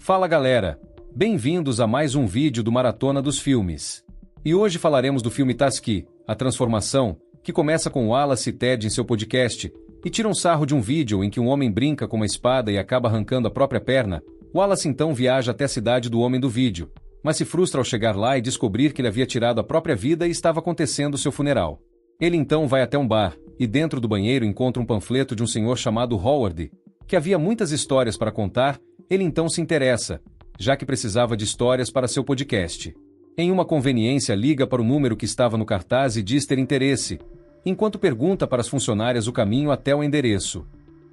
Fala galera, bem-vindos a mais um vídeo do Maratona dos Filmes. E hoje falaremos do filme Taski, A Transformação, que começa com Wallace e Ted em seu podcast, e tira um sarro de um vídeo em que um homem brinca com uma espada e acaba arrancando a própria perna. Wallace então viaja até a cidade do homem do vídeo, mas se frustra ao chegar lá e descobrir que ele havia tirado a própria vida e estava acontecendo seu funeral. Ele então vai até um bar, e dentro do banheiro encontra um panfleto de um senhor chamado Howard, que havia muitas histórias para contar. Ele então se interessa, já que precisava de histórias para seu podcast. Em uma conveniência liga para o número que estava no cartaz e diz ter interesse, enquanto pergunta para as funcionárias o caminho até o endereço.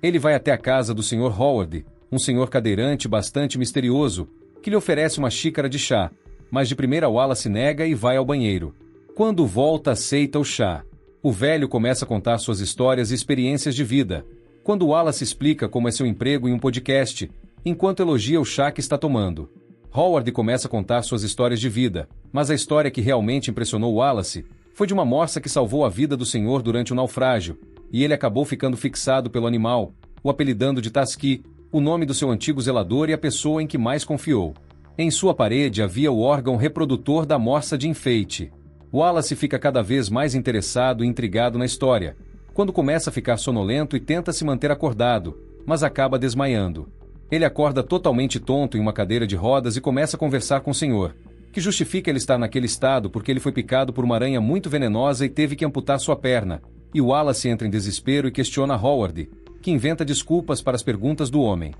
Ele vai até a casa do Sr. Howard, um senhor cadeirante bastante misterioso, que lhe oferece uma xícara de chá, mas de primeira Wallace nega e vai ao banheiro. Quando volta, aceita o chá. O velho começa a contar suas histórias e experiências de vida, quando Wallace explica como é seu emprego em um podcast, enquanto elogia o chá que está tomando. Howard começa a contar suas histórias de vida, mas a história que realmente impressionou Wallace foi de uma morsa que salvou a vida do senhor durante o naufrágio, e ele acabou ficando fixado pelo animal, o apelidando de Taski, o nome do seu antigo zelador e a pessoa em que mais confiou. Em sua parede havia o órgão reprodutor da morsa de enfeite. Wallace fica cada vez mais interessado e intrigado na história, quando começa a ficar sonolento e tenta se manter acordado, mas acaba desmaiando. Ele acorda totalmente tonto em uma cadeira de rodas e começa a conversar com o senhor, que justifica ele estar naquele estado porque ele foi picado por uma aranha muito venenosa e teve que amputar sua perna, e Wallace entra em desespero e questiona Howard, que inventa desculpas para as perguntas do homem.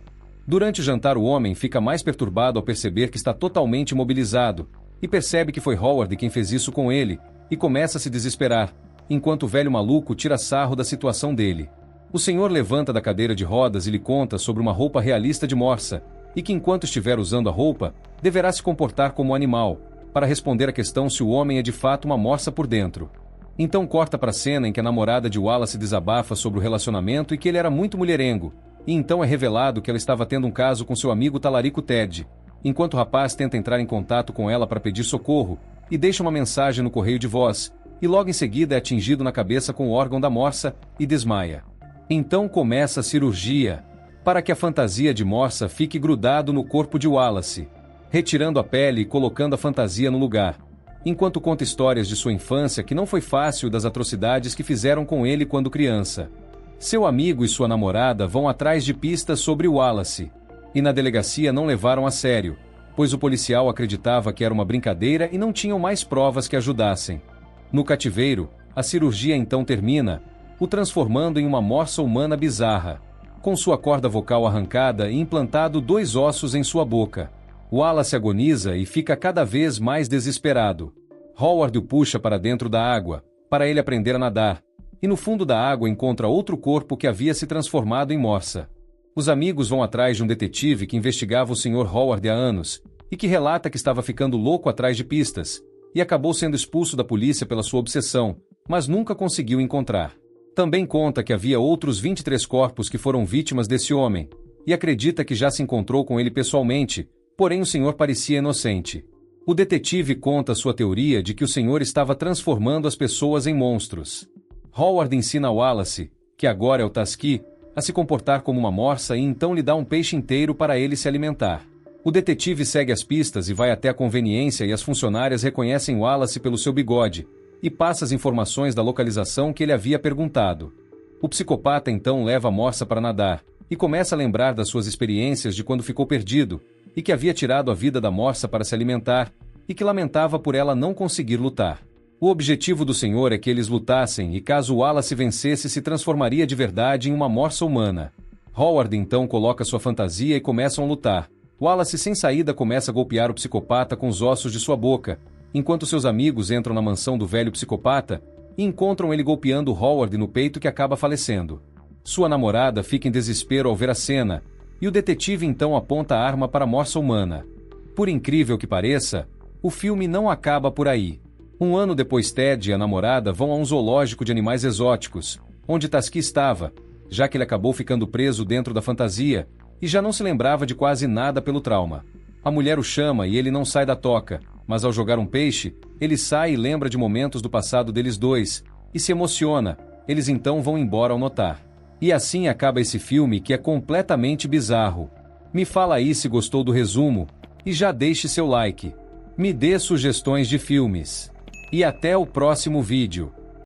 Durante o jantar o homem fica mais perturbado ao perceber que está totalmente imobilizado, e percebe que foi Howard quem fez isso com ele, e começa a se desesperar, enquanto o velho maluco tira sarro da situação dele. O senhor levanta da cadeira de rodas e lhe conta sobre uma roupa realista de morsa, e que enquanto estiver usando a roupa, deverá se comportar como um animal, para responder à questão se o homem é de fato uma morsa por dentro. Então corta para a cena em que a namorada de Wallace desabafa sobre o relacionamento e que ele era muito mulherengo, e então é revelado que ela estava tendo um caso com seu amigo talarico Ted, enquanto o rapaz tenta entrar em contato com ela para pedir socorro, e deixa uma mensagem no correio de voz, e logo em seguida é atingido na cabeça com o órgão da morsa, e desmaia. Então começa a cirurgia, para que a fantasia de morsa fique grudado no corpo de Wallace, retirando a pele e colocando a fantasia no lugar, enquanto conta histórias de sua infância que não foi fácil das atrocidades que fizeram com ele quando criança. Seu amigo e sua namorada vão atrás de pistas sobre Wallace, e na delegacia não levaram a sério, pois o policial acreditava que era uma brincadeira e não tinham mais provas que ajudassem. No cativeiro, a cirurgia então termina, o transformando em uma morsa humana bizarra, com sua corda vocal arrancada e implantado 2 ossos em sua boca. Wallace agoniza e fica cada vez mais desesperado. Howard o puxa para dentro da água, para ele aprender a nadar, e no fundo da água encontra outro corpo que havia se transformado em morsa. Os amigos vão atrás de um detetive que investigava o Sr. Howard há anos, e que relata que estava ficando louco atrás de pistas, e acabou sendo expulso da polícia pela sua obsessão, mas nunca conseguiu encontrar. Também conta que havia outros 23 corpos que foram vítimas desse homem, e acredita que já se encontrou com ele pessoalmente, porém o senhor parecia inocente. O detetive conta sua teoria de que o senhor estava transformando as pessoas em monstros. Howard ensina a Wallace, que agora é o Taski, a se comportar como uma morsa e então lhe dá um peixe inteiro para ele se alimentar. O detetive segue as pistas e vai até a conveniência e as funcionárias reconhecem Wallace pelo seu bigode, e passa as informações da localização que ele havia perguntado. O psicopata então leva a morsa para nadar, e começa a lembrar das suas experiências de quando ficou perdido, e que havia tirado a vida da morsa para se alimentar, e que lamentava por ela não conseguir lutar. O objetivo do senhor é que eles lutassem e caso Wallace vencesse se transformaria de verdade em uma morsa humana. Howard então coloca sua fantasia e começam a lutar. Wallace sem saída começa a golpear o psicopata com os ossos de sua boca, enquanto seus amigos entram na mansão do velho psicopata e encontram ele golpeando Howard no peito que acaba falecendo. Sua namorada fica em desespero ao ver a cena, e o detetive então aponta a arma para a morsa humana. Por incrível que pareça, o filme não acaba por aí. Um ano depois Ted e a namorada vão a um zoológico de animais exóticos, onde Taski estava, já que ele acabou ficando preso dentro da fantasia, e já não se lembrava de quase nada pelo trauma. A mulher o chama e ele não sai da toca, mas ao jogar um peixe, ele sai e lembra de momentos do passado deles dois, e se emociona. Eles então vão embora ao notar. E assim acaba esse filme que é completamente bizarro. Me fala aí se gostou do resumo, e já deixe seu like. Me dê sugestões de filmes. E até o próximo vídeo.